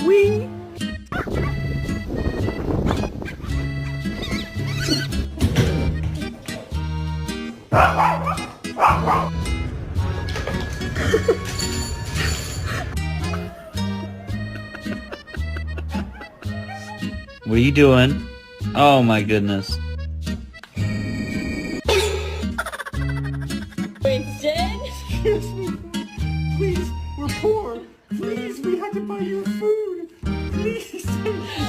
We. What are you doing? Oh my goodness. Winston? Excuse me. Please, we're poor. Please, we had to buy you food. Please.